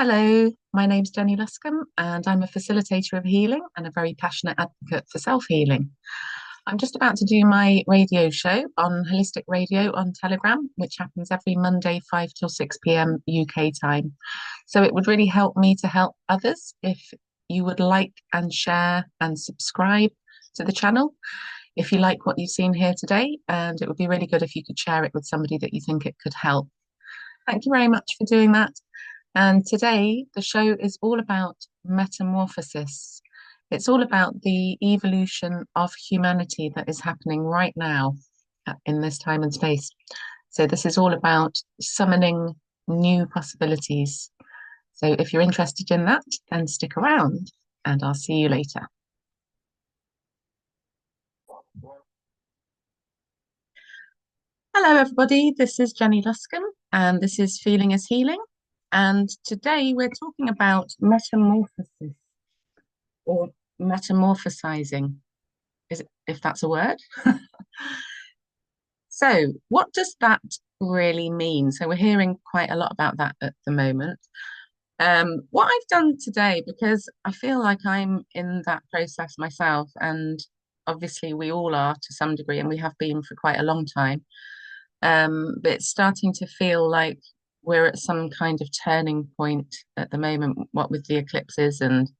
Hello, my name's Jenny Luscombe, and I'm a facilitator of healing and a very passionate advocate for self-healing. I'm just about to do my radio show on Holistic Radio on Telegram, which happens every Monday, 5 till 6 p.m. UK time. So it would really help me to help others if you would like and share and subscribe to the channel. If you like what you've seen here today, and it would be really good if you could share it with somebody that you think it could help. Thank you very much for doing that. And today, the show is all about metamorphosis. It's all about the evolution of humanity that is happening right now in this time and space. So, this is all about summoning new possibilities. So, if you're interested in that, then stick around and I'll see you later. Hello, everybody. This is Jenny Luscombe, and this is Feeling is Healing. And today we're talking about metamorphosis or metamorphosizing, if that's a word. So, what does that really mean? So, we're hearing quite a lot about that at the moment. What I've done today, because I feel like I'm in that process myself, and obviously we all are to some degree, and we have been for quite a long time. But it's starting to feel like we're at some kind of turning point at the moment, what with the eclipses. And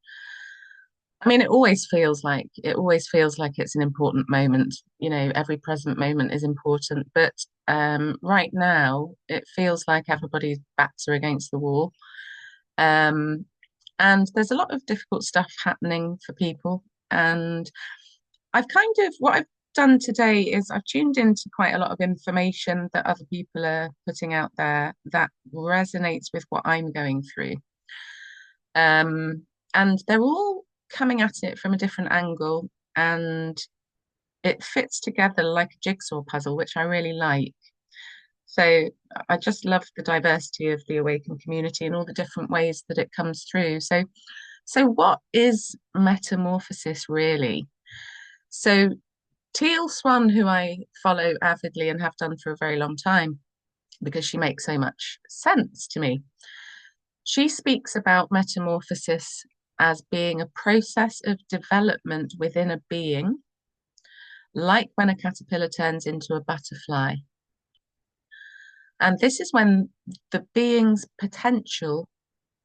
I mean, it always feels like it's an important moment. You know, every present moment is important, but right now it feels like everybody's backs are against the wall. Um, and there's a lot of difficult stuff happening for people. And what I've done today is I've tuned into quite a lot of information that other people are putting out there that resonates with what I'm going through. Um, and they're all coming at it from a different angle, and it fits together like a jigsaw puzzle, which I really like. So I just love the diversity of the awakened community and all the different ways that it comes through. So what is metamorphosis really? So Teal Swan, who I follow avidly and have done for a very long time, because she makes so much sense to me. She speaks about metamorphosis as being a process of development within a being, like when a caterpillar turns into a butterfly. And this is when the being's potential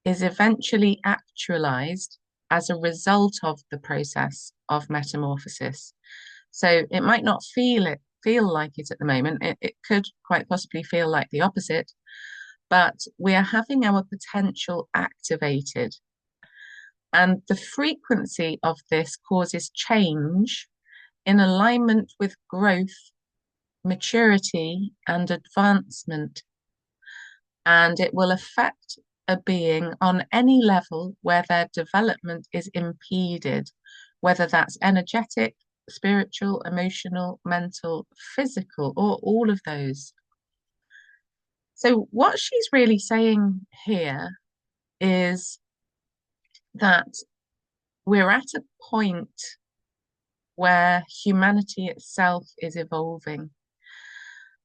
is eventually actualized as a result of the process of metamorphosis. So it might not feel like it at the moment. It could quite possibly feel like the opposite, but we are having our potential activated. And the frequency of this causes change in alignment with growth, maturity, and advancement. And it will affect a being on any level where their development is impeded, whether that's energetic, spiritual, emotional, mental, physical, or all of those. So, what she's really saying here is that we're at a point where humanity itself is evolving.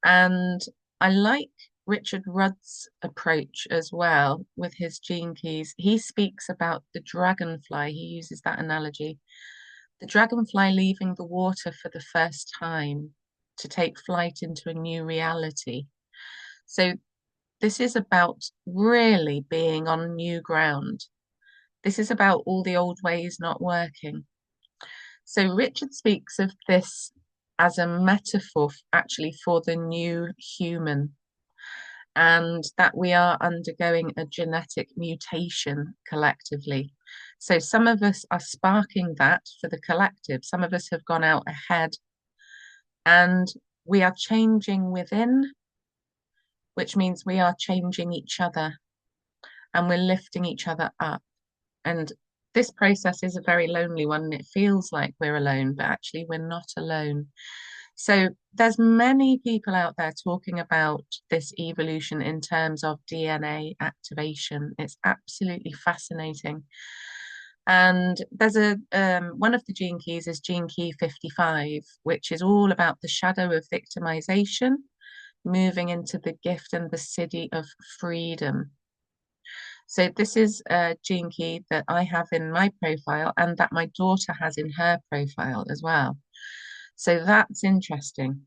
And I like Richard Rudd's approach as well with his gene keys. He speaks about the dragonfly, he uses that analogy. The dragonfly leaving the water for the first time to take flight into a new reality. So, this is about really being on new ground. This is about all the old ways not working. So, Richard speaks of this as a metaphor actually for the new human, and that we are undergoing a genetic mutation collectively. So some of us are sparking that for the collective. Some of us have gone out ahead and we are changing within, which means we are changing each other and we're lifting each other up. And this process is a very lonely one. It feels like we're alone, but actually we're not alone. So there's many people out there talking about this evolution in terms of DNA activation. It's absolutely fascinating. And there's one of the gene keys is gene key 55, which is all about the shadow of victimization, moving into the gift and the siddhi of freedom. So this is a gene key that I have in my profile and that my daughter has in her profile as well. So that's interesting.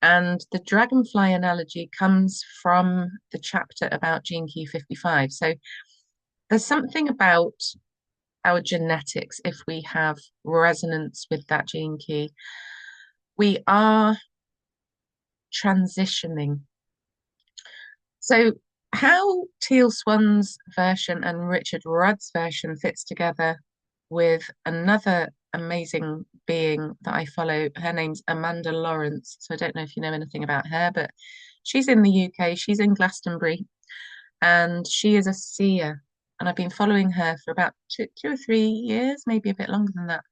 And the dragonfly analogy comes from the chapter about gene key 55. So there's something about our genetics, if we have resonance with that gene key, we are transitioning. So how Teal Swan's version and Richard Rudd's version fits together with another amazing being that I follow. Her name's Amanda Lawrence. So I don't know if you know anything about her, but she's in the UK, she's in Glastonbury, and she is a seer. And I've been following her for about two or 3 years, maybe a bit longer than that.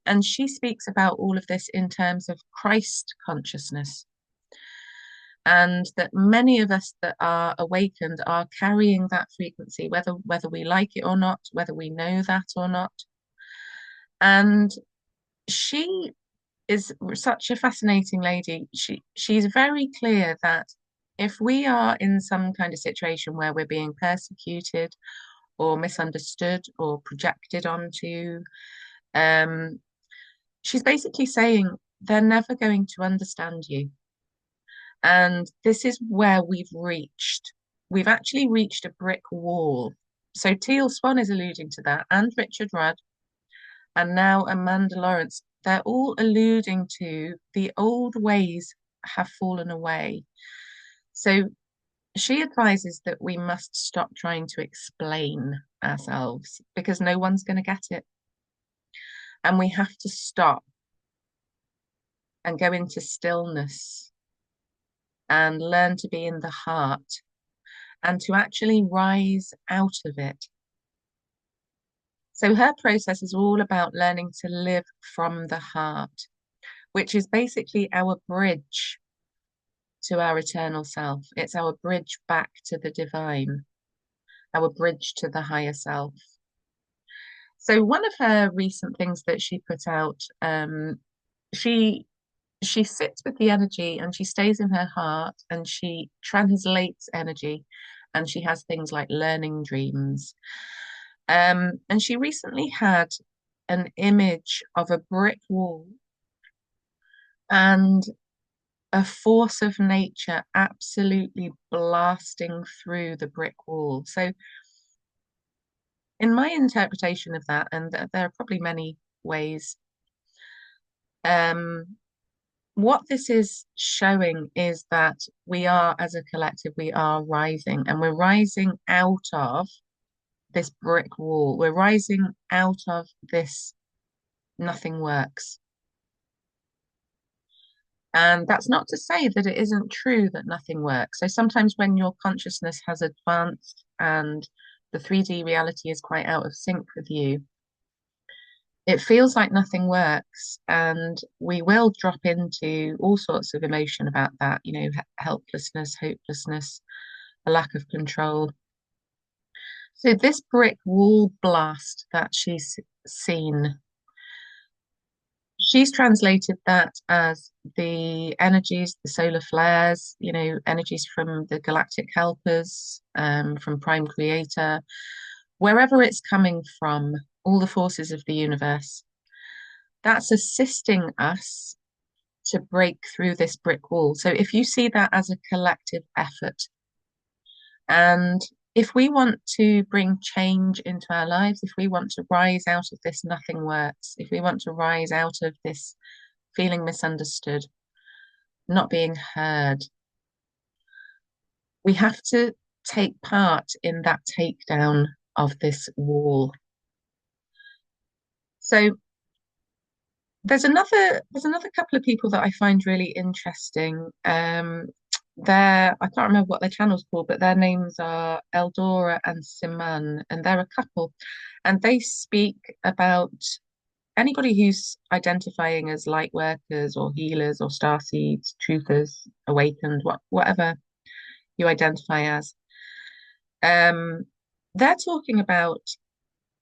And she speaks about all of this in terms of Christ consciousness, and that many of us that are awakened are carrying that frequency, whether we like it or not, whether we know that or not. And she is such a fascinating lady. She's very clear that if we are in some kind of situation where we're being persecuted or misunderstood or projected onto, um, she's basically saying they're never going to understand you. And this is where we've reached. We've actually reached a brick wall. So Teal Swan is alluding to that, and Richard Rudd, and now Amanda Lawrence. They're all alluding to the old ways have fallen away. So she advises that we must stop trying to explain ourselves because no one's going to get it. And we have to stop and go into stillness and learn to be in the heart and to actually rise out of it. So her process is all about learning to live from the heart, which is basically our bridge to our eternal self. It's our bridge back to the divine, our bridge to the higher self. So one of her recent things that she put out, she she sits with the energy and she stays in her heart and she translates energy, and she has things like learning dreams. And she recently had an image of a brick wall and a force of nature absolutely blasting through the brick wall. So, in my interpretation of that, and there are probably many ways, um, what this is showing is that we are, as a collective, we are rising, and we're rising out of this brick wall. We're rising out of this nothing works. And that's not to say that it isn't true that nothing works. So sometimes when your consciousness has advanced and the 3D reality is quite out of sync with you, it feels like nothing works. And we will drop into all sorts of emotion about that, helplessness, hopelessness, a lack of control. So this brick wall blast that she's seen, she's translated that as the energies, the solar flares, energies from the galactic helpers, from Prime Creator, wherever it's coming from, all the forces of the universe. That's assisting us to break through this brick wall. So if you see that as a collective effort, and if we want to bring change into our lives, if we want to rise out of this nothing works, if we want to rise out of this feeling misunderstood, not being heard, we have to take part in that takedown of this wall. So there's another couple of people that I find really interesting. I can't remember what their channel's called, but their names are Eldora and Siman, and they're a couple, and they speak about anybody who's identifying as light workers or healers or starseeds, truthers, awakened, whatever you identify as. Um, they're talking about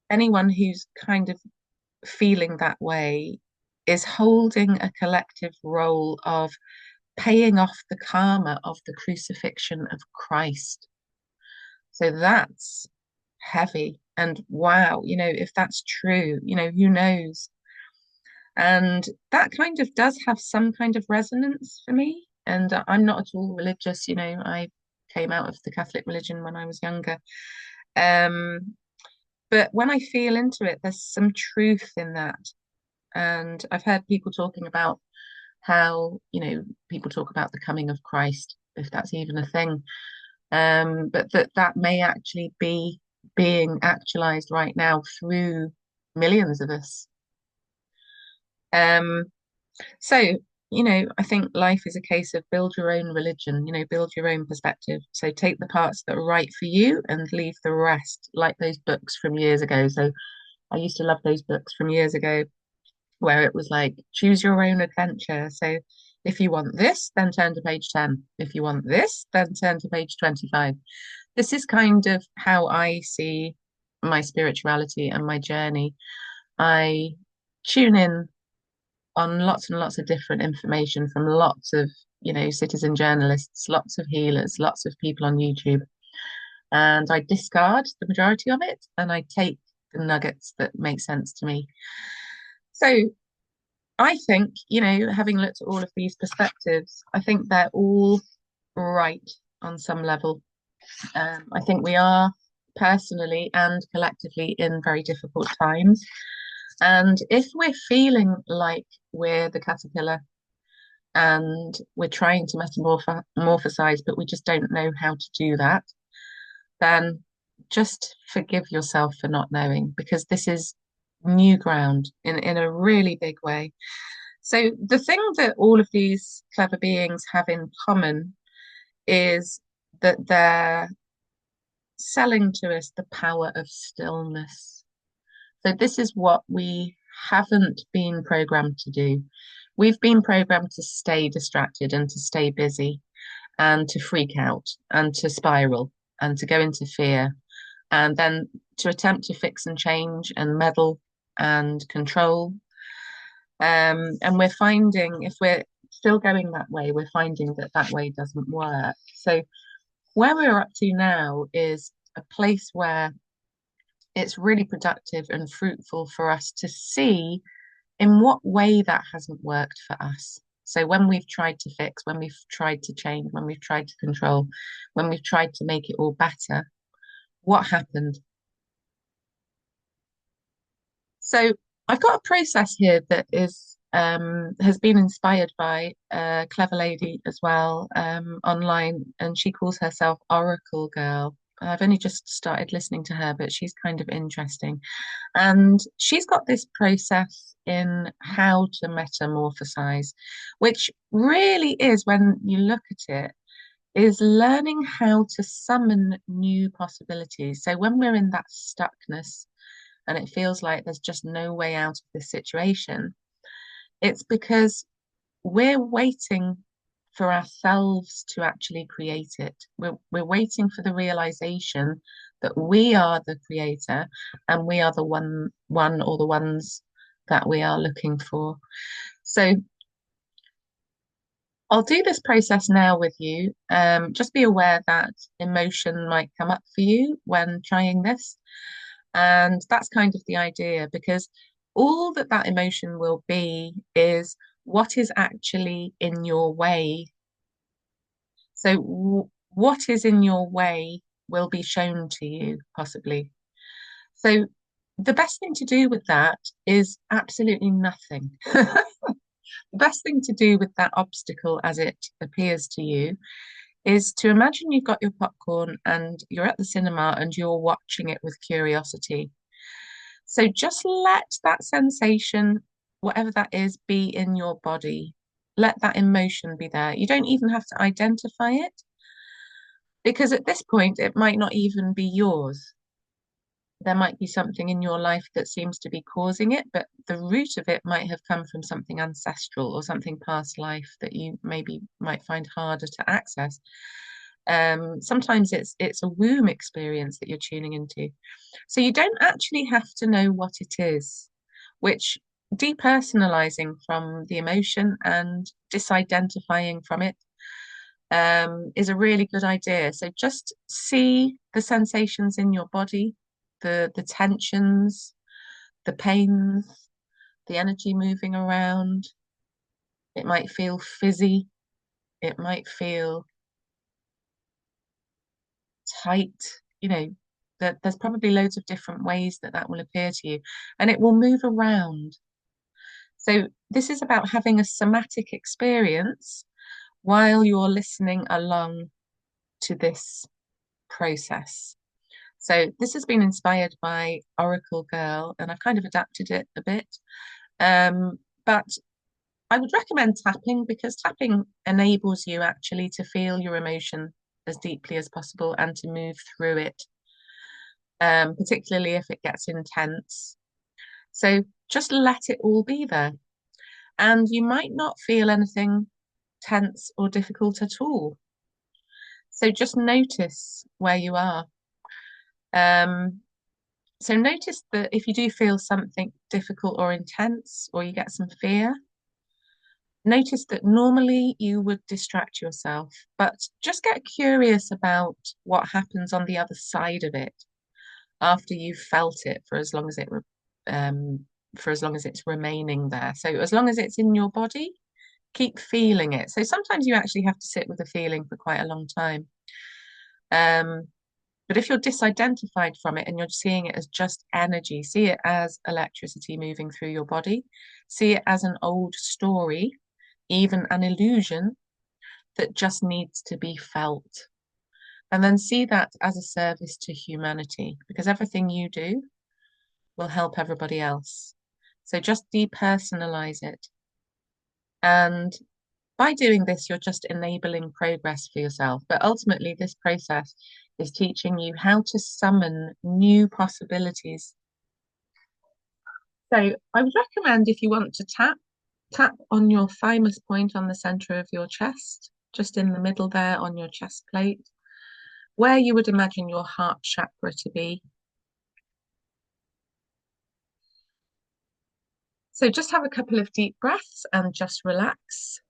anyone who's kind of feeling that way is holding a collective role of paying off the karma of the crucifixion of Christ. So that's heavy. And wow, if that's true, who knows? And that kind of does have some kind of resonance for me. And I'm not at all religious, I came out of the Catholic religion when I was younger. Um, but when I feel into it, there's some truth in that. And I've heard people talking about how, people talk about the coming of Christ, if that's even a thing. But that may actually be being actualized right now through millions of us. Um, so, I think life is a case of build your own religion, build your own perspective. So take the parts that are right for you and leave the rest, like those books from years ago. So I used to love those books from years ago where it was like, choose your own adventure. So if you want this, then turn to page 10. If you want this, then turn to page 25. This is kind of how I see my spirituality and my journey. I tune in on lots and lots of different information from lots of, citizen journalists, lots of healers, lots of people on YouTube. And I discard the majority of it and I take the nuggets that make sense to me. So I think, having looked at all of these perspectives, I think they're all right on some level. I think we are personally and collectively in very difficult times. And if we're feeling like we're the caterpillar and we're trying to metamorphosize, but we just don't know how to do that, then just forgive yourself for not knowing because this is new ground in a really big way. So the thing that all of these clever beings have in common is that they're selling to us the power of stillness. So this is what we haven't been programmed to do. We've been programmed to stay distracted and to stay busy and to freak out and to spiral and to go into fear and then to attempt to fix and change and meddle and control. And we're finding if we're still going that way, we're finding that that way doesn't work. So where we're up to now is a place where it's really productive and fruitful for us to see in what way that hasn't worked for us. So when we've tried to fix, when we've tried to change, when we've tried to control, when we've tried to make it all better, what happened? So I've got a process here that is has been inspired by a clever lady as well online, and she calls herself Oracle Girl. I've only just started listening to her, but she's kind of interesting. And she's got this process in how to metamorphosize, which really is, when you look at it, is learning how to summon new possibilities. So when we're in that stuckness and it feels like there's just no way out of this situation, it's because we're waiting for ourselves to actually create it. We're waiting for the realization that we are the creator and we are the one or the ones that we are looking for. So I'll do this process now with you. Just be aware that emotion might come up for you when trying this. And that's kind of the idea because all that that emotion will be is what is actually in your way. So, what is in your way will be shown to you, possibly. So, the best thing to do with that is absolutely nothing. The best thing to do with that obstacle as it appears to you is to imagine you've got your popcorn and you're at the cinema and you're watching it with curiosity. So just let that sensation, whatever that is, be in your body. Let that emotion be there. You don't even have to identify it because at this point, it might not even be yours. There might be something in your life that seems to be causing it, but the root of it might have come from something ancestral or something past life that you maybe might find harder to access. Sometimes it's a womb experience that you're tuning into. So you don't actually have to know what it is, which depersonalizing from the emotion and disidentifying from it is a really good idea. So just see the sensations in your body, the tensions, the pains, the energy moving around. It might feel fizzy. It might feel tight. You know, that there's probably loads of different ways that that will appear to you, and it will move around. So this is about having a somatic experience while you're listening along to this process. So this has been inspired by Oracle Girl, and I've kind of adapted it a bit. But I would recommend tapping because tapping enables you actually to feel your emotion as deeply as possible and to move through it, particularly if it gets intense. So just let it all be there. And you might not feel anything tense or difficult at all. So just notice where you are. Um, so notice that if you do feel something difficult or intense, or you get some fear, notice that normally you would distract yourself, but just get curious about what happens on the other side of it after you've felt it for as long as um, for as long as it's remaining there. So as long as it's in your body, keep feeling it. So sometimes you actually have to sit with a feeling for quite a long time. Um, but if you're disidentified from it and you're seeing it as just energy, see it as electricity moving through your body, see it as an old story, even an illusion that just needs to be felt. And then see that as a service to humanity, because everything you do will help everybody else. So just depersonalize it. And by doing this, you're just enabling progress for yourself. But ultimately, this process is teaching you how to summon new possibilities. So I would recommend if you want to tap on your thymus point on the center of your chest, just in the middle there on your chest plate, where you would imagine your heart chakra to be. So just have a couple of deep breaths and just relax.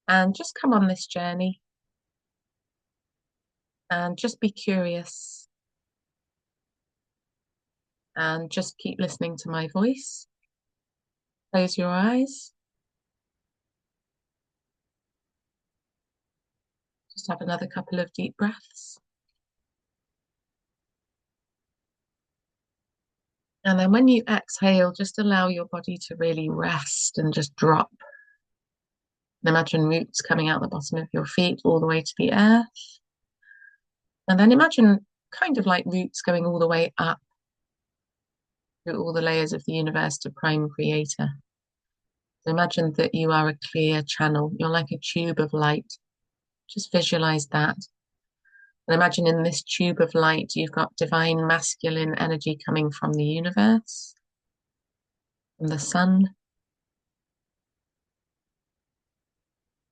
And just come on this journey and just be curious and just keep listening to my voice. Close your eyes. Just have another couple of deep breaths. And then when you exhale, just allow your body to really rest and just drop. And imagine roots coming out the bottom of your feet all the way to the earth. And then imagine kind of like roots going all the way up through all the layers of the universe to Prime Creator. So imagine that you are a clear channel. You're like a tube of light. Just visualize that. And imagine in this tube of light, you've got divine masculine energy coming from the universe, from the sun.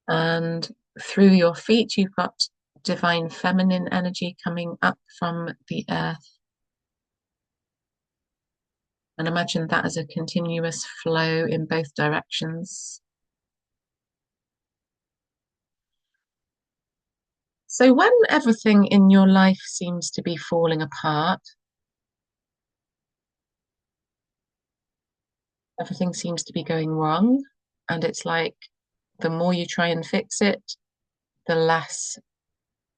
And through your feet, you've got divine feminine energy coming up from the earth. And imagine that as a continuous flow in both directions. So when everything in your life seems to be falling apart, everything seems to be going wrong, and it's like the more you try and fix it, the less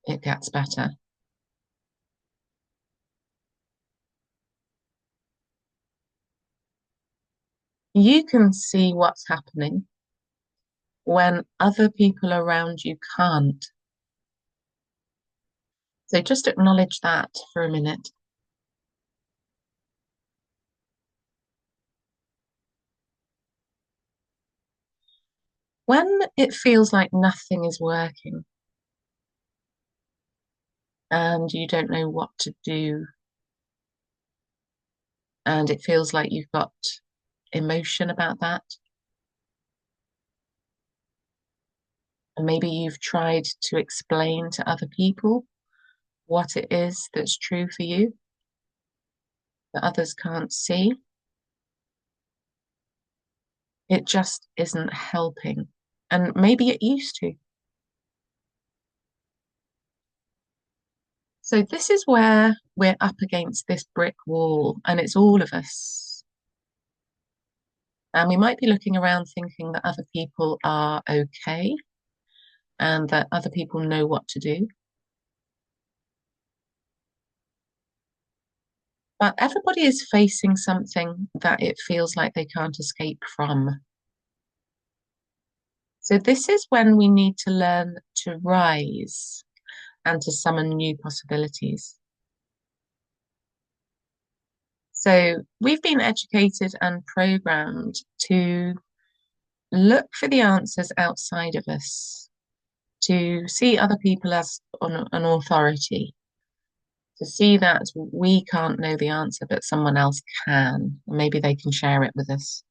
it gets better. You can see what's happening when other people around you can't. So just acknowledge that for a minute. When it feels like nothing is working and you don't know what to do, and it feels like you've got emotion about that, and maybe you've tried to explain to other people what it is that's true for you, that others can't see. It just isn't helping. And maybe it used to. So this is where we're up against this brick wall, and it's all of us. And we might be looking around thinking that other people are okay and that other people know what to do. But everybody is facing something that it feels like they can't escape from. So this is when we need to learn to rise and to summon new possibilities. So we've been educated and programmed to look for the answers outside of us, to see other people as an authority, to see that we can't know the answer, but someone else can. Maybe they can share it with us.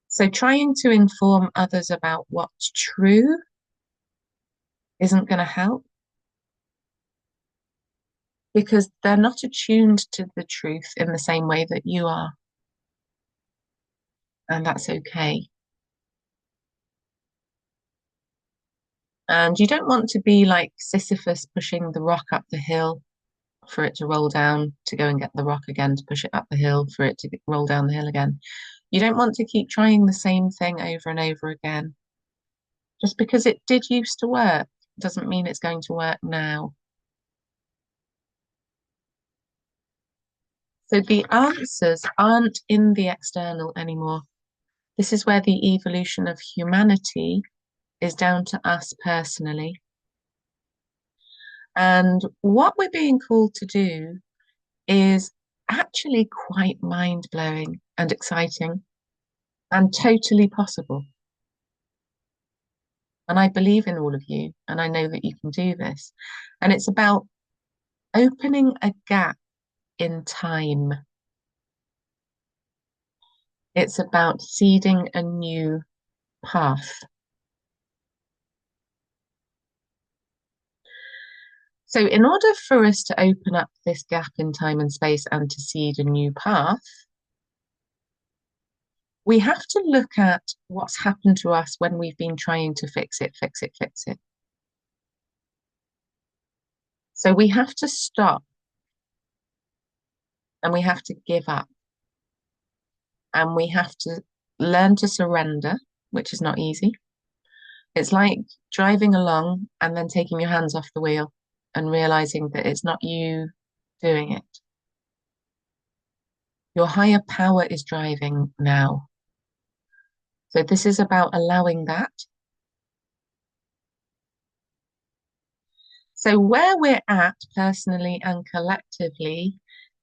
So trying to inform others about what's true isn't going to help because they're not attuned to the truth in the same way that you are. And that's okay. And you don't want to be like Sisyphus pushing the rock up the hill for it to roll down, to go and get the rock again, to push it up the hill for it to roll down the hill again. You don't want to keep trying the same thing over and over again. Just because it did used to work doesn't mean it's going to work now. So the answers aren't in the external anymore. This is where the evolution of humanity is down to us personally. And what we're being called to do is actually quite mind-blowing and exciting and totally possible. And I believe in all of you, and I know that you can do this. And it's about opening a gap in time. It's about seeding a new path. So in order for us to open up this gap in time and space and to seed a new path, we have to look at what's happened to us when we've been trying to fix it, fix it, fix it. So we have to stop and we have to give up and we have to learn to surrender, which is not easy. It's like driving along and then taking your hands off the wheel and realizing that it's not you doing it. Your higher power is driving now. So this is about allowing that. So where we're at personally and collectively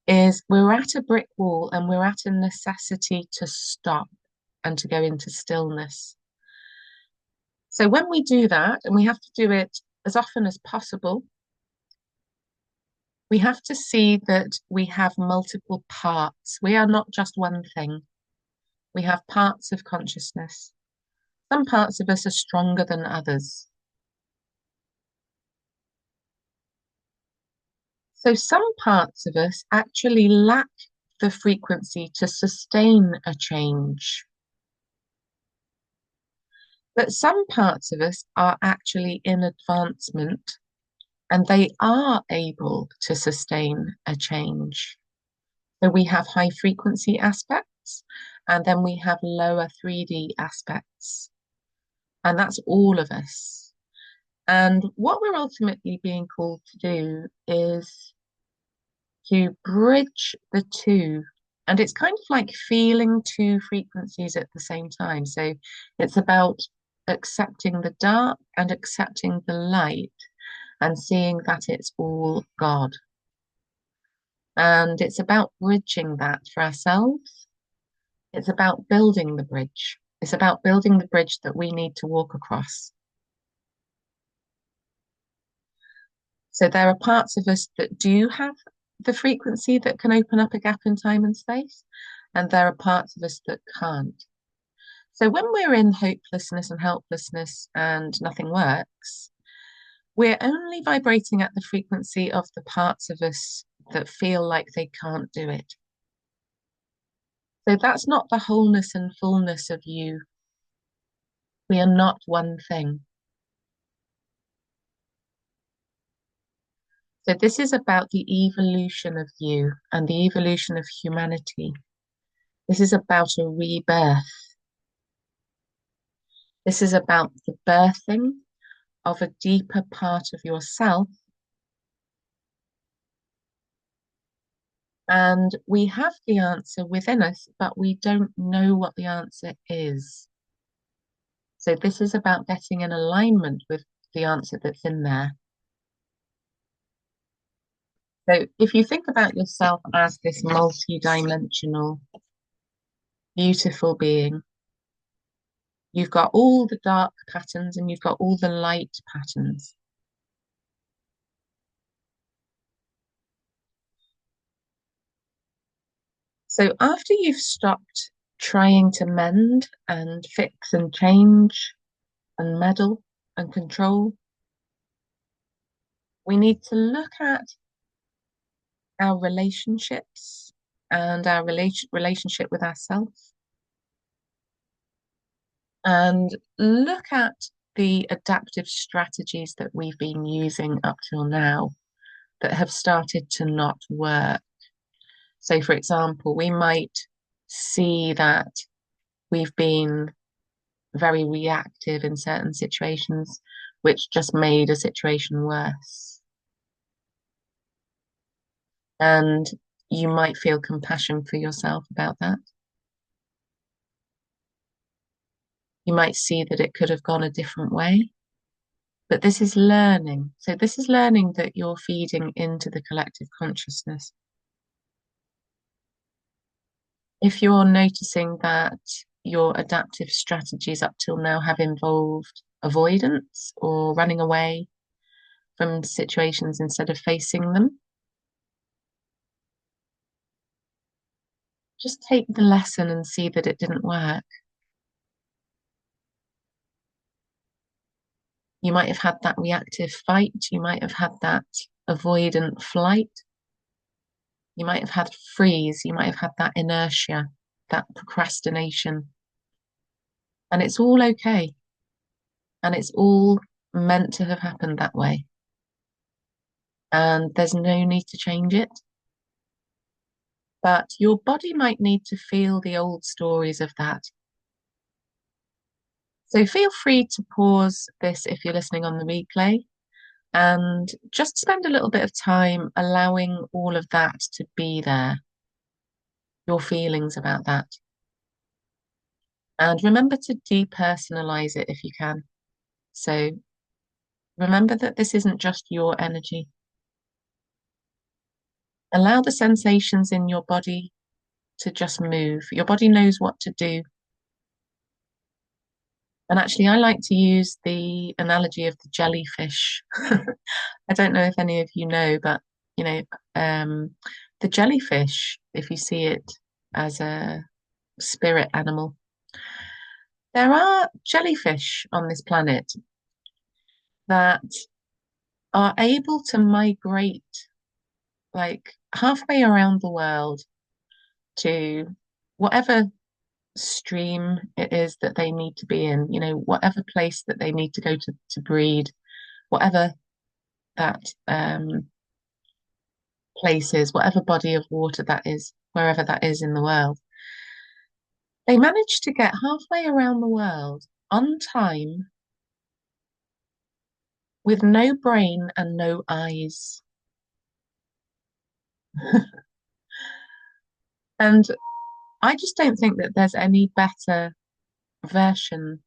is we're at a brick wall and we're at a necessity to stop and to go into stillness. So when we do that, and we have to do it as often as possible, we have to see that we have multiple parts. We are not just one thing. We have parts of consciousness. Some parts of us are stronger than others. So some parts of us actually lack the frequency to sustain a change. But some parts of us are actually in advancement and they are able to sustain a change. So we have high frequency aspects and then we have lower 3D aspects. And that's all of us. And what we're ultimately being called to do is to bridge the two. And it's kind of like feeling two frequencies at the same time. So it's about accepting the dark and accepting the light and seeing that it's all God. And it's about bridging that for ourselves. It's about building the bridge. It's about building the bridge that we need to walk across. So there are parts of us that do have the frequency that can open up a gap in time and space, and there are parts of us that can't. So when we're in hopelessness and helplessness and nothing works, we're only vibrating at the frequency of the parts of us that feel like they can't do it. So that's not the wholeness and fullness of you. We are not one thing. So this is about the evolution of you and the evolution of humanity. This is about a rebirth. This is about the birthing of a deeper part of yourself. And we have the answer within us, but we don't know what the answer is. So this is about getting in alignment with the answer that's in there. So if you think about yourself as this multi-dimensional, beautiful being, you've got all the dark patterns and you've got all the light patterns. So after you've stopped trying to mend and fix and change and meddle and control, we need to look at our relationships and our relationship with ourselves and look at the adaptive strategies that we've been using up till now that have started to not work. So, for example, we might see that we've been very reactive in certain situations, which just made a situation worse. And you might feel compassion for yourself about that. You might see that it could have gone a different way. But this is learning. So this is learning that you're feeding into the collective consciousness. If you're noticing that your adaptive strategies up till now have involved avoidance or running away from situations instead of facing them, just take the lesson and see that it didn't work. You might have had that reactive fight, you might have had that avoidant flight, you might have had freeze, you might have had that inertia, that procrastination. And it's all okay. And it's all meant to have happened that way. And there's no need to change it. But your body might need to feel the old stories of that. So feel free to pause this if you're listening on the replay and just spend a little bit of time allowing all of that to be there, your feelings about that. And remember to depersonalize it if you can. So remember that this isn't just your energy. Allow the sensations in your body to just move. Your body knows what to do. And actually, I like to use the analogy of the jellyfish. I don't know if any of you know, but you know, um, the jellyfish, if you see it as a spirit animal, there are jellyfish on this planet that are able to migrate like halfway around the world to whatever stream it is that they need to be in, you know, whatever place that they need to go to breed, whatever that place is, whatever body of water that is, wherever that is in the world. They managed to get halfway around the world on time with no brain and no eyes. And I just don't think that there's any better version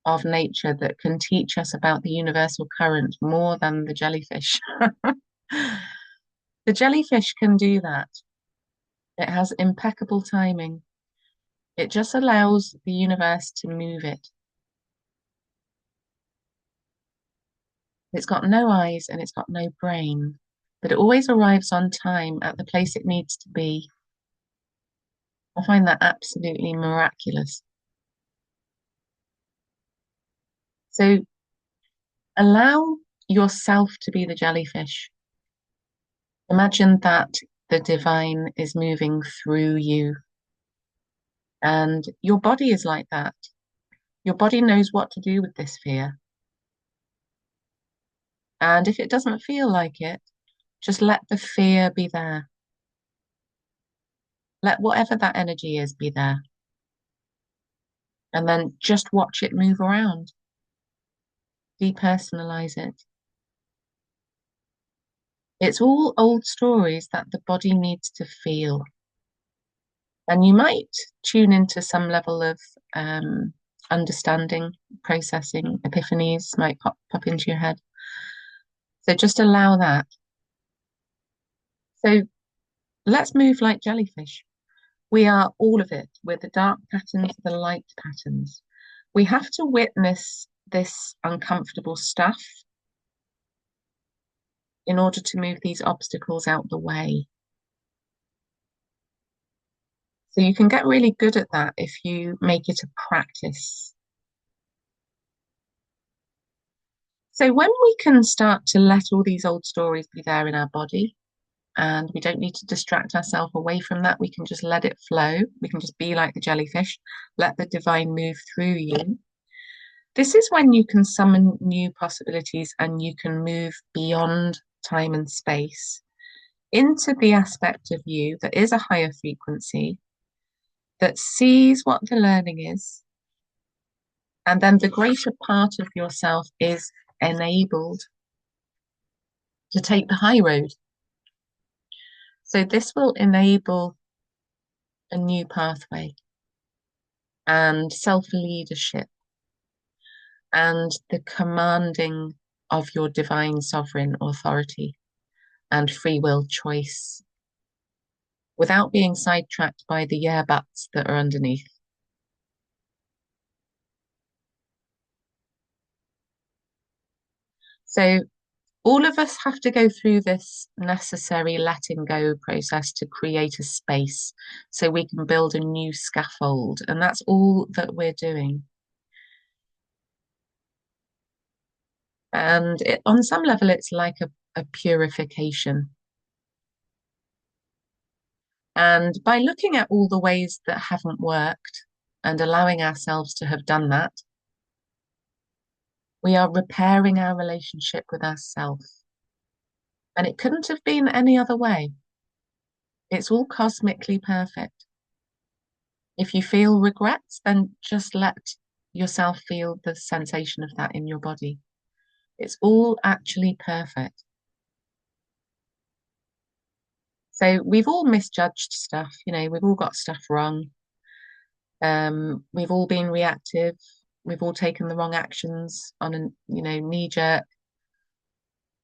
of nature that can teach us about the universal current more than the jellyfish. The jellyfish can do that. It has impeccable timing. It just allows the universe to move it. It's got no eyes and it's got no brain, but it always arrives on time at the place it needs to be. I find that absolutely miraculous. So allow yourself to be the jellyfish. Imagine that the divine is moving through you, and your body is like that. Your body knows what to do with this fear. And if it doesn't feel like it, just let the fear be there. Let whatever that energy is be there. And then just watch it move around. Depersonalize it. It's all old stories that the body needs to feel. And you might tune into some level of understanding, processing, epiphanies might pop into your head. So just allow that. So let's move like jellyfish. We are all of it. We're the dark patterns, the light patterns. We have to witness this uncomfortable stuff in order to move these obstacles out the way. So you can get really good at that if you make it a practice. So when we can start to let all these old stories be there in our body, and we don't need to distract ourselves away from that, we can just let it flow. We can just be like the jellyfish, let the divine move through you. This is when you can summon new possibilities and you can move beyond time and space into the aspect of you that is a higher frequency, that sees what the learning is, and then the greater part of yourself is enabled to take the high road. So this will enable a new pathway and self-leadership and the commanding of your divine sovereign authority and free will choice without being sidetracked by the yeah buts that are underneath. So all of us have to go through this necessary letting go process to create a space so we can build a new scaffold. And that's all that we're doing. And on some level, it's like a purification. And by looking at all the ways that haven't worked and allowing ourselves to have done that, we are repairing our relationship with ourselves. And it couldn't have been any other way. It's all cosmically perfect. If you feel regrets, then just let yourself feel the sensation of that in your body. It's all actually perfect. So we've all misjudged stuff, we've all got stuff wrong. We've all been reactive. We've all taken the wrong actions on a, knee jerk.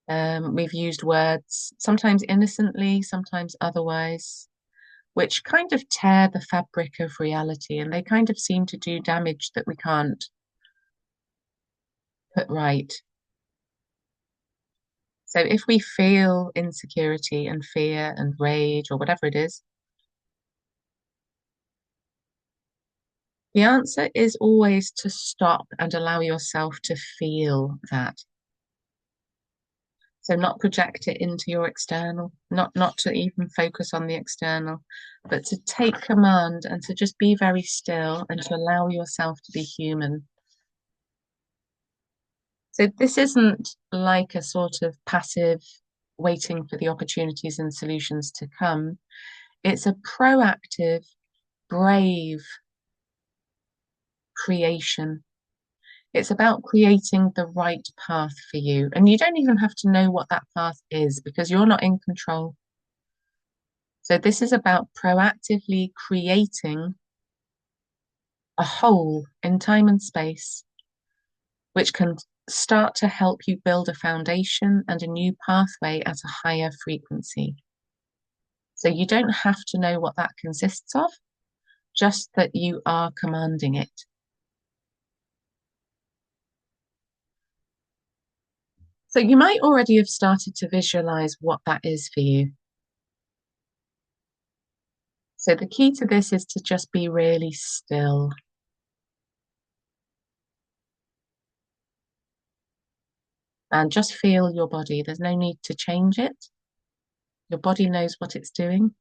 We've used words, sometimes innocently, sometimes otherwise, which kind of tear the fabric of reality, and they kind of seem to do damage that we can't put right. So if we feel insecurity and fear and rage or whatever it is, the answer is always to stop and allow yourself to feel that. So not project it into your external, not to even focus on the external, but to take command and to just be very still and to allow yourself to be human. So this isn't like a sort of passive waiting for the opportunities and solutions to come. It's a proactive, brave creation. It's about creating the right path for you. And you don't even have to know what that path is because you're not in control. So this is about proactively creating a hole in time and space, which can start to help you build a foundation and a new pathway at a higher frequency. So you don't have to know what that consists of, just that you are commanding it. So you might already have started to visualize what that is for you. So the key to this is to just be really still. And just feel your body. There's no need to change it. Your body knows what it's doing.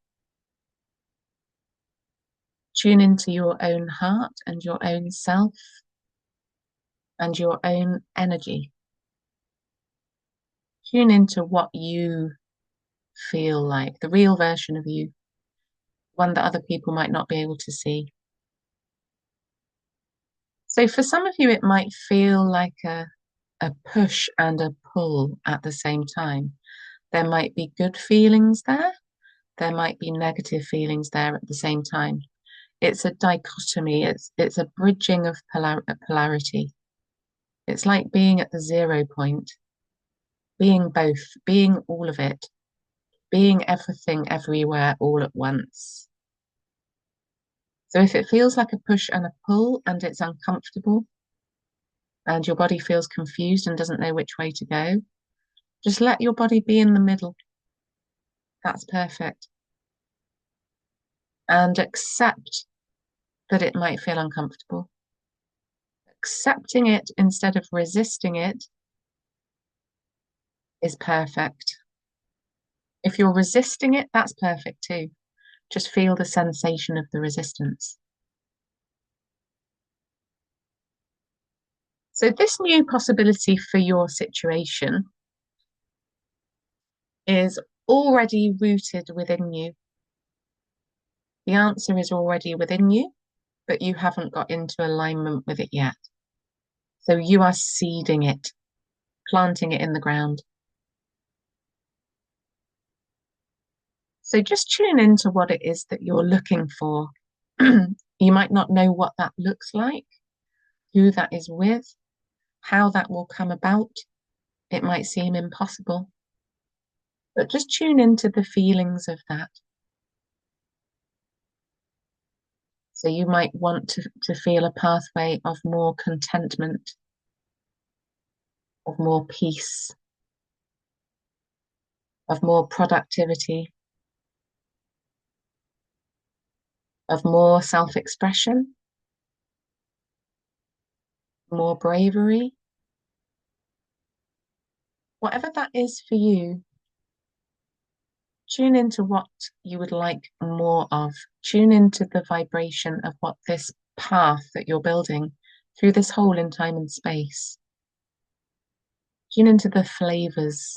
Tune into your own heart and your own self and your own energy. Tune into what you feel like, the real version of you, one that other people might not be able to see. So for some of you, it might feel like a push and a pull at the same time. There might be good feelings there. There might be negative feelings there at the same time. It's a dichotomy. It's a bridging of polarity. It's like being at the 0 point, being both, being all of it, being everything everywhere all at once. So if it feels like a push and a pull and it's uncomfortable and your body feels confused and doesn't know which way to go, just let your body be in the middle. That's perfect. And accept that it might feel uncomfortable. Accepting it instead of resisting it is perfect. If you're resisting it, that's perfect too. Just feel the sensation of the resistance. So this new possibility for your situation is already rooted within you. The answer is already within you, but you haven't got into alignment with it yet. So you are seeding it, planting it in the ground. So just tune into what it is that you're looking for. You might not know what that looks like, who that is with, how that will come about. It might seem impossible, but just tune into the feelings of that. So you might want to feel a pathway of more contentment, of more peace, of more productivity, of more self-expression, more bravery. Whatever that is for you, tune into what you would like more of. Tune into the vibration of what this path that you're building through this hole in time and space. Tune into the flavors.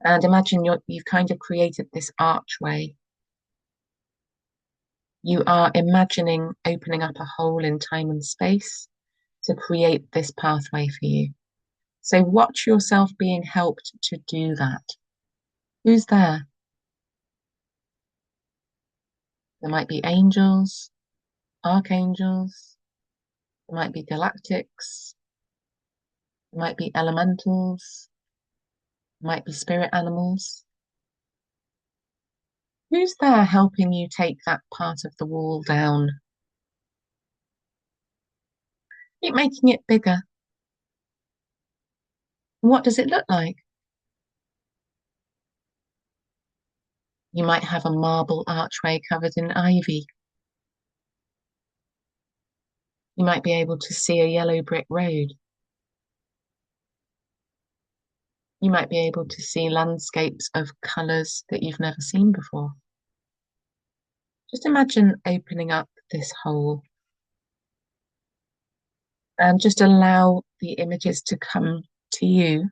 And imagine you've kind of created this archway. You are imagining opening up a hole in time and space to create this pathway for you. So watch yourself being helped to do that. Who's there? There might be angels, archangels, there might be galactics, there might be elementals, there might be spirit animals. Who's there helping you take that part of the wall down? Keep making it bigger. What does it look like? You might have a marble archway covered in ivy. You might be able to see a yellow brick road. You might be able to see landscapes of colours that you've never seen before. Just imagine opening up this hole and just allow the images to come to you,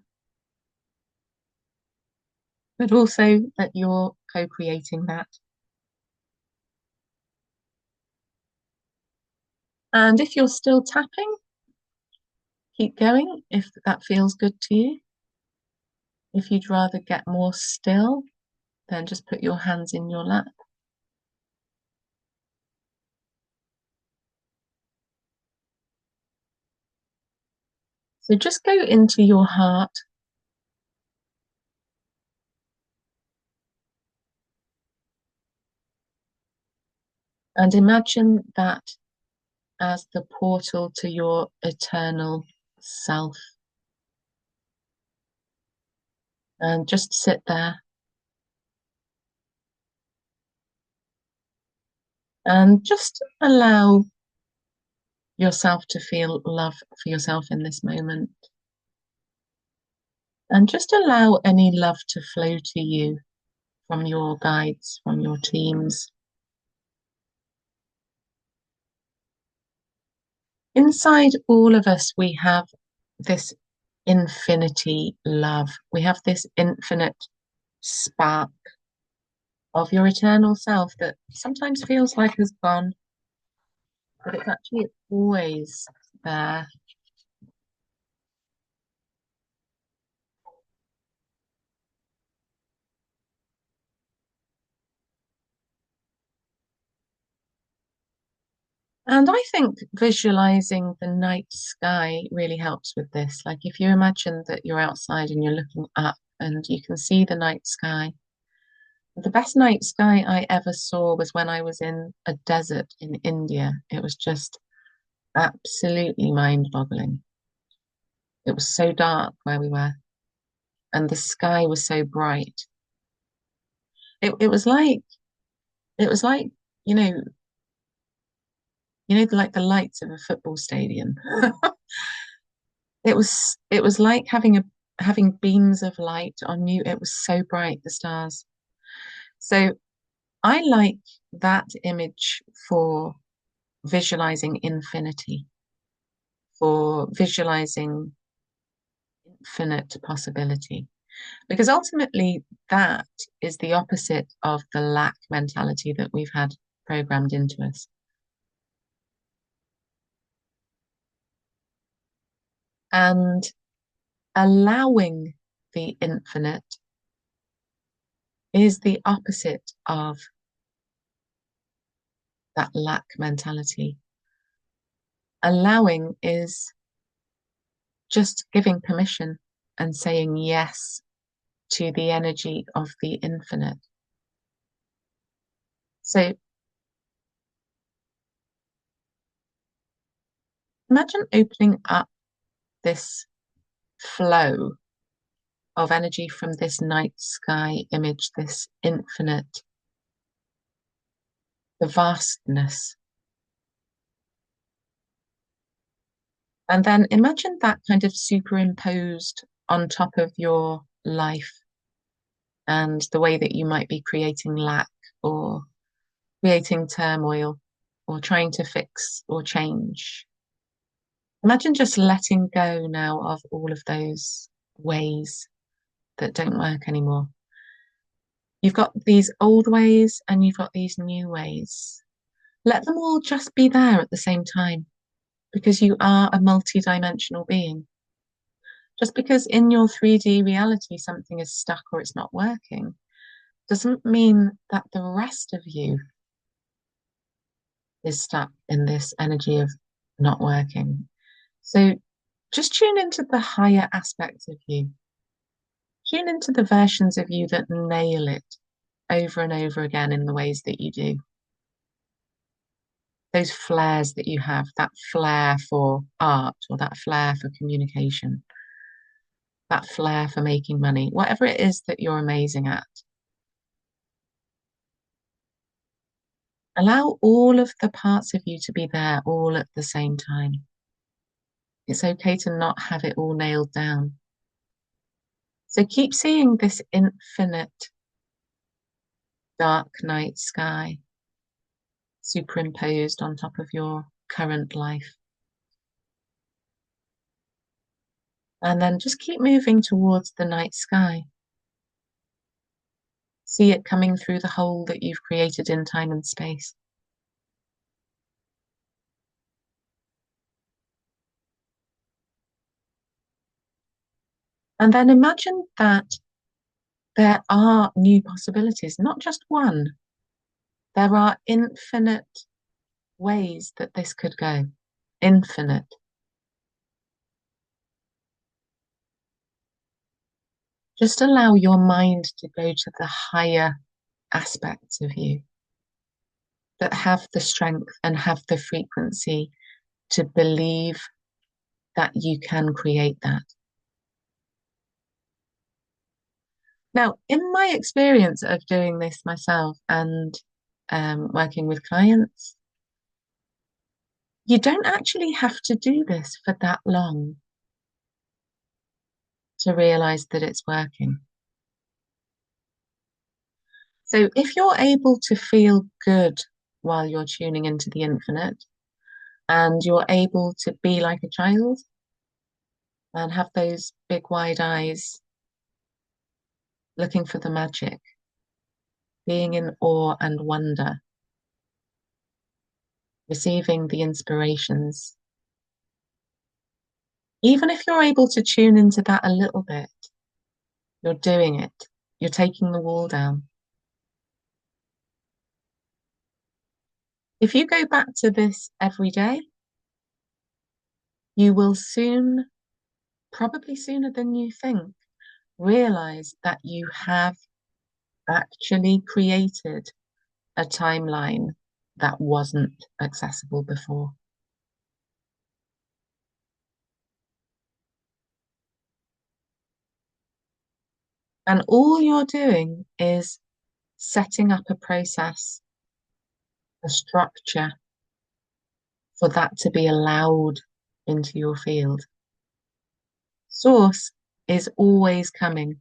but also that you're co-creating that. And if you're still tapping, keep going if that feels good to you. If you'd rather get more still, then just put your hands in your lap. So just go into your heart and imagine that as the portal to your eternal self. And just sit there and just allow yourself to feel love for yourself in this moment. And just allow any love to flow to you from your guides, from your teams. Inside all of us, we have this infinity love. We have this infinite spark of your eternal self that sometimes feels like has gone, but it's actually always there. And I think visualizing the night sky really helps with this. Like if you imagine that you're outside and you're looking up and you can see the night sky. The best night sky I ever saw was when I was in a desert in India. It was just absolutely mind-boggling. It was so dark where we were, and the sky was so bright. It was like it was like, you know, like the lights of a football stadium. It was like having beams of light on you. It was so bright, the stars. So I like that image for visualizing infinity, for visualizing infinite possibility. Because ultimately, that is the opposite of the lack mentality that we've had programmed into us. And allowing the infinite is the opposite of that lack mentality. Allowing is just giving permission and saying yes to the energy of the infinite. So imagine opening up this flow of energy from this night sky image, this infinite, the vastness. And then imagine that kind of superimposed on top of your life and the way that you might be creating lack or creating turmoil or trying to fix or change. Imagine just letting go now of all of those ways that don't work anymore. You've got these old ways and you've got these new ways. Let them all just be there at the same time because you are a multi-dimensional being. Just because in your 3D reality something is stuck or it's not working doesn't mean that the rest of you is stuck in this energy of not working. So just tune into the higher aspects of you. Tune into the versions of you that nail it over and over again in the ways that you do. Those flares that you have, that flair for art or that flair for communication, that flair for making money, whatever it is that you're amazing at. Allow all of the parts of you to be there all at the same time. It's okay to not have it all nailed down. So keep seeing this infinite dark night sky superimposed on top of your current life. And then just keep moving towards the night sky. See it coming through the hole that you've created in time and space. And then imagine that there are new possibilities, not just one. There are infinite ways that this could go. Infinite. Just allow your mind to go to the higher aspects of you that have the strength and have the frequency to believe that you can create that. Now, in my experience of doing this myself and working with clients, You don't actually have to do this for that long to realize that it's working. So if you're able to feel good while you're tuning into the infinite and you're able to be like a child and have those big wide eyes looking for the magic, being in awe and wonder, receiving the inspirations, even if you're able to tune into that a little bit, you're doing it. You're taking the wall down. If you go back to this every day, you will soon, probably sooner than you think, realize that you have actually created a timeline that wasn't accessible before. And all you're doing is setting up a process, a structure for that to be allowed into your field. Source is always coming.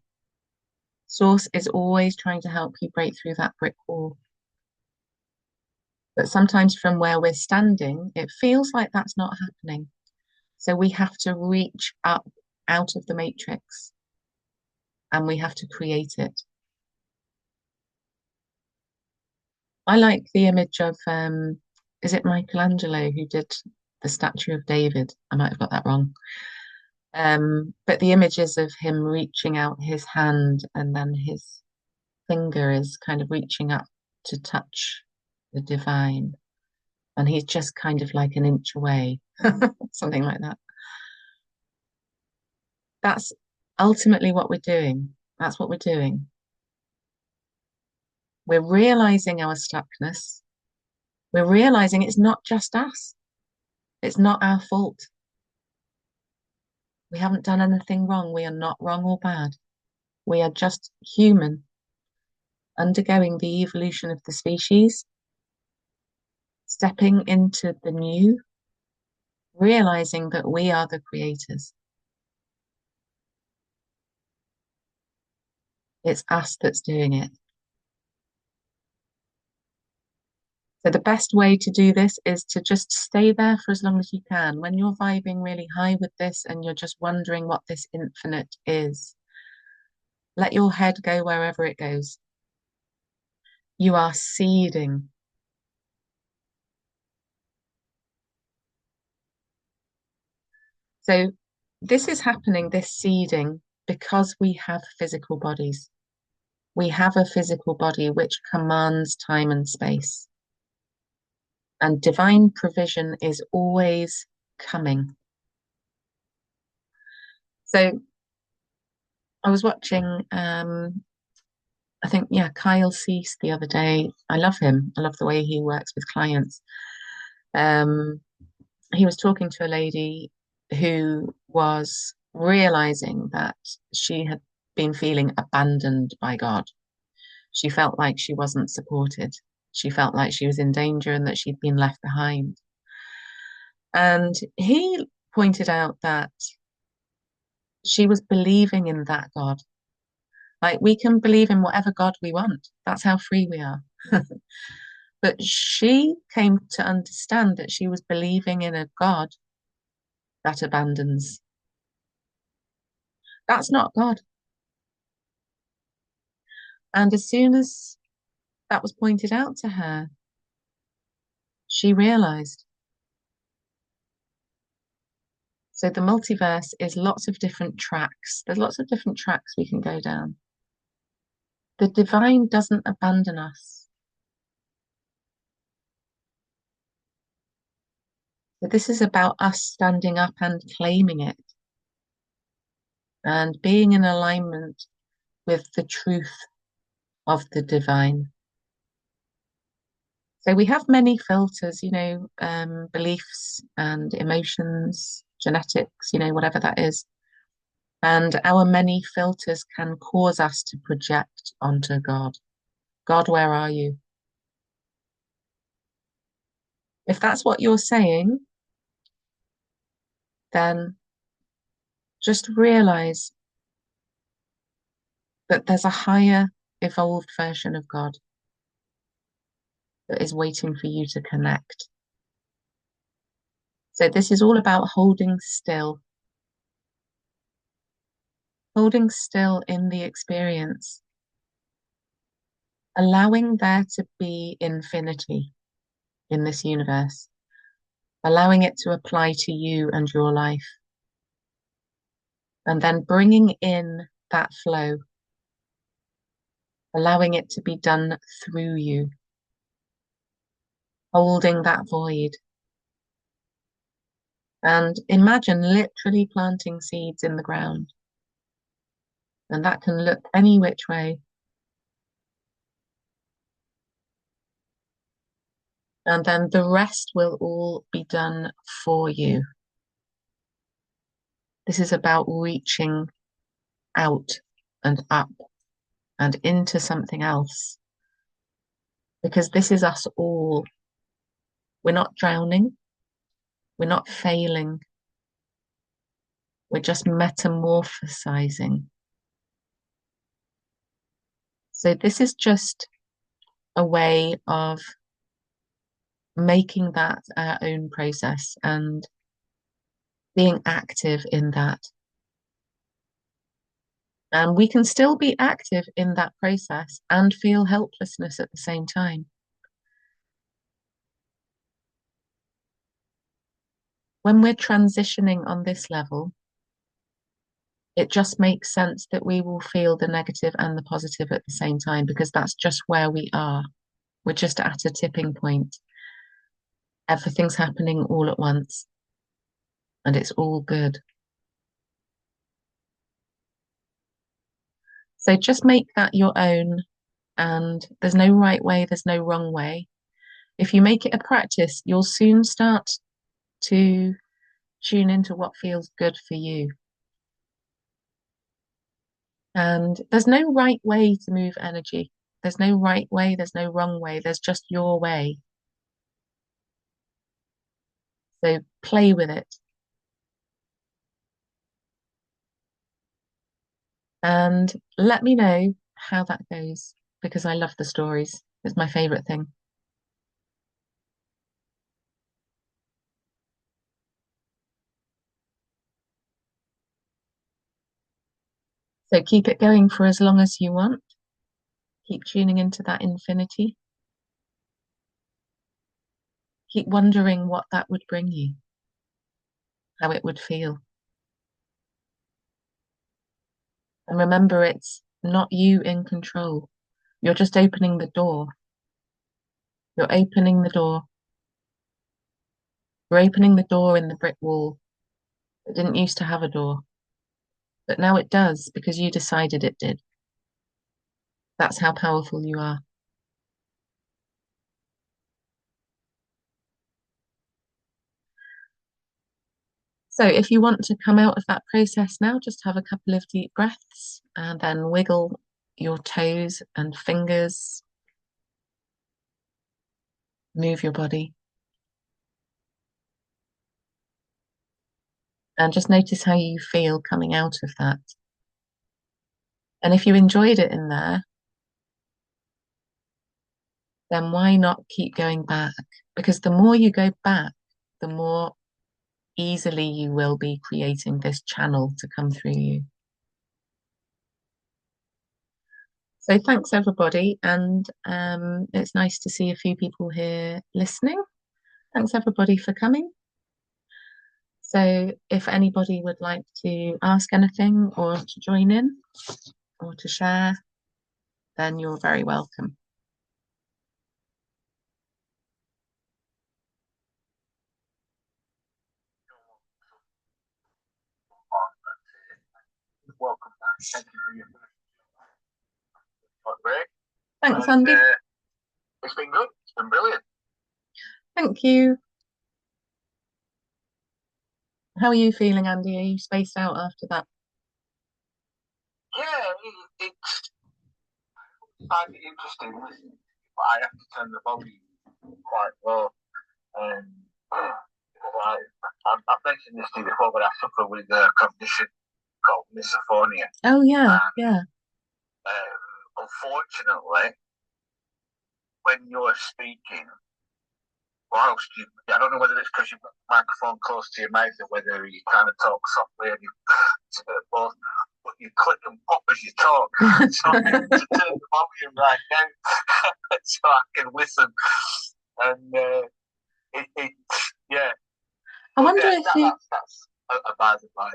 Source is always trying to help you break through that brick wall. But sometimes from where we're standing, it feels like that's not happening. So we have to reach up out of the matrix and we have to create it. I like the image of, is it Michelangelo who did the statue of David? I might have got that wrong. But the image is of him reaching out his hand and then his finger is kind of reaching up to touch the divine. And he's just kind of like an inch away, something like that. That's ultimately what we're doing. That's what we're doing. We're realizing our stuckness. We're realizing it's not just us. It's not our fault. We haven't done anything wrong. We are not wrong or bad. We are just human, undergoing the evolution of the species, stepping into the new, realizing that we are the creators. It's us that's doing it. So the best way to do this is to just stay there for as long as you can. When you're vibing really high with this and you're just wondering what this infinite is, let your head go wherever it goes. You are seeding. So this is happening, this seeding, because we have physical bodies. We have a physical body which commands time and space. And divine provision is always coming. So I was watching, I think, yeah, Kyle Cease the other day. I love him. I love the way he works with clients. Um, he was talking to a lady who was realizing that she had been feeling abandoned by God. She felt like she wasn't supported. She felt like she was in danger and that she'd been left behind. And he pointed out that she was believing in that God. Like we can believe in whatever God we want. That's how free we are. But she came to understand that she was believing in a God that abandons. That's not God. And as soon as that was pointed out to her, she realized. So the multiverse is lots of different tracks. There's lots of different tracks we can go down. The divine doesn't abandon us. But this is about us standing up and claiming it and being in alignment with the truth of the divine. So we have many filters, beliefs and emotions, genetics, whatever that is. And our many filters can cause us to project onto God. God, where are you? If that's what you're saying, then just realize that there's a higher evolved version of God that is waiting for you to connect. So this is all about holding still in the experience, allowing there to be infinity in this universe, allowing it to apply to you and your life, and then bringing in that flow, allowing it to be done through you, holding that void. And imagine literally planting seeds in the ground. And that can look any which way. And then the rest will all be done for you. This is about reaching out and up and into something else. Because this is us all. We're not drowning. We're not failing. We're just metamorphosizing. So this is just a way of making that our own process and being active in that. And we can still be active in that process and feel helplessness at the same time. When we're transitioning on this level, it just makes sense that we will feel the negative and the positive at the same time, because that's just where we are. We're just at a tipping point. Everything's happening all at once, and it's all good. So just make that your own, and there's no right way, there's no wrong way. If you make it a practice, you'll soon start to tune into what feels good for you. And there's no right way to move energy. There's no right way, there's no wrong way, there's just your way. So play with it. And let me know how that goes, because I love the stories. It's my favorite thing. So keep it going for as long as you want. Keep tuning into that infinity. Keep wondering what that would bring you, how it would feel. And remember, it's not you in control. You're just opening the door. You're opening the door. You're opening the door in the brick wall. It didn't used to have a door, but now it does because you decided it did. That's how powerful you are. So if you want to come out of that process now, just have a couple of deep breaths and then wiggle your toes and fingers, move your body, and just notice how you feel coming out of that. And if you enjoyed it in there, then why not keep going back? Because the more you go back, the more easily you will be creating this channel to come through you. So thanks everybody, and it's nice to see a few people here listening. Thanks everybody for coming. So if anybody would like to ask anything or to join in or to share, then you're very welcome. Welcome back. Thank you for your break. Thanks, Andy. It's been good. It's been brilliant. Thank you. How are you feeling, Andy? Are you spaced out after that? Yeah, it's quite interesting, but I have to turn the volume quite low. I I've mentioned this to you before, but I suffer with a condition called misophonia. Oh yeah, And yeah. unfortunately, when you're speaking, whilst you, I don't know whether it's because you've got the microphone close to your mouth or whether you kind of talk softly and you, it's a bit of both, but you click and pop as you talk. So I need to turn the volume right down so I can listen. And yeah. I But wonder yeah, if you that's a bad advice.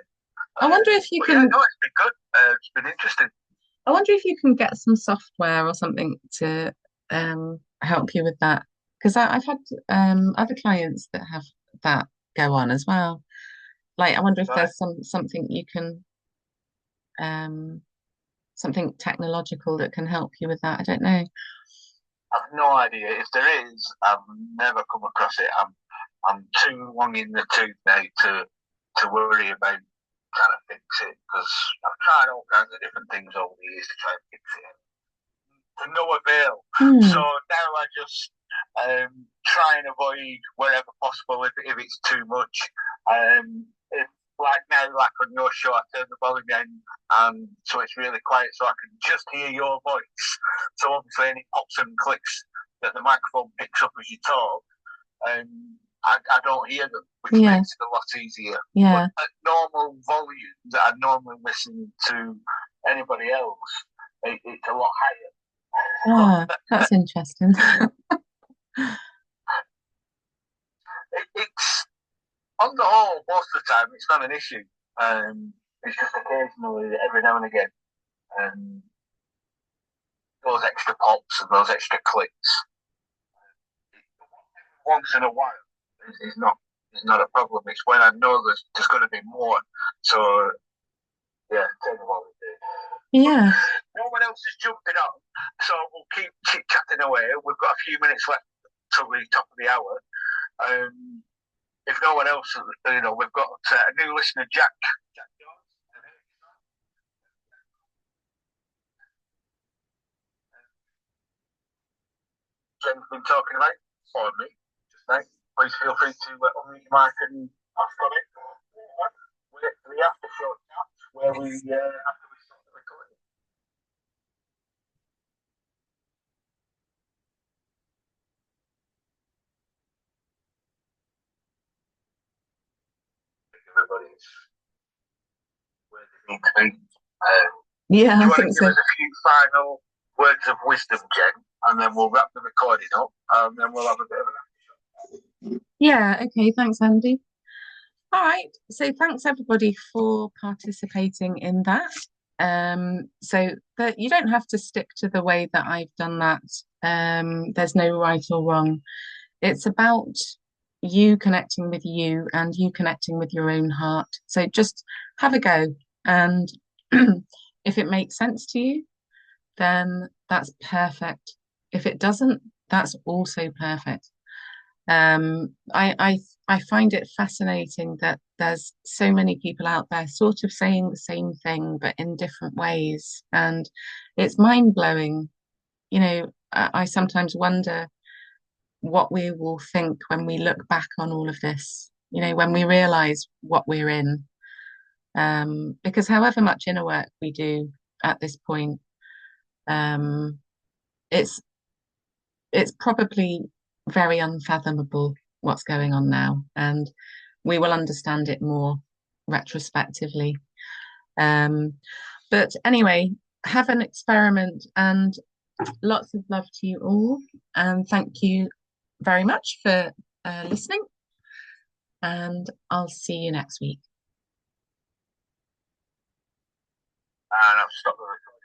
I wonder if you But yeah, can no, it's been good. It's been interesting. I wonder if you can get some software or something to help you with that. Because I've had other clients that have that go on as well. Like I wonder if Right. there's something you can um something technological that can help you with that. I don't know. I've no idea. If there is, I've never come across it. I'm too long in the tooth now to worry about trying to fix it because I've tried all kinds of different things over the years to try and fix it to no avail. So Hmm. now I just try and avoid wherever possible if it's too much. If, like now, like on your show, I turn the volume down so it's really quiet so I can just hear your voice. So obviously any pops and clicks that the microphone picks up as you talk, I don't hear them, which Yeah, makes it a lot easier. But yeah. at normal volume that I normally listen to anybody else, it's a lot higher. Ah, that's interesting. It's on the whole, most of the time, it's not an issue. It's just occasionally, every now and again, um, those extra pops and those extra clicks, once in a while, is not a problem. It's when I know there's going to be more. So yeah, take them all. Yeah. No one else is jumping on, so we'll keep chit chatting away. We've got a few minutes left till the top of the hour. If no one else, we've got a new listener, Jack. Jack Jones. Jen's been talking about for me just now. Please feel free to unmute your mic and ask on it. Wait for the after show chat where we after we stop the recording. Everybody's where they need to be. Yeah, Do I you want think to give so. us a few final words of wisdom, Jen, and then we'll wrap the recording up, and then we'll have a bit of an Yeah, okay, thanks, Andy. All right. So thanks everybody for participating in that. So that you don't have to stick to the way that I've done that. There's no right or wrong. It's about you connecting with you and you connecting with your own heart. So just have a go. And if it makes sense to you, then that's perfect. If it doesn't, that's also perfect. I find it fascinating that there's so many people out there sort of saying the same thing but in different ways, and it's mind blowing. I sometimes wonder what we will think when we look back on all of this. When we realize what we're in, because however much inner work we do at this point, um, it's it's probably very unfathomable what's going on now, and we will understand it more retrospectively. Um, but anyway, have an experiment and lots of love to you all. And thank you very much for listening. And I'll see you next week. and I've stopped the recording.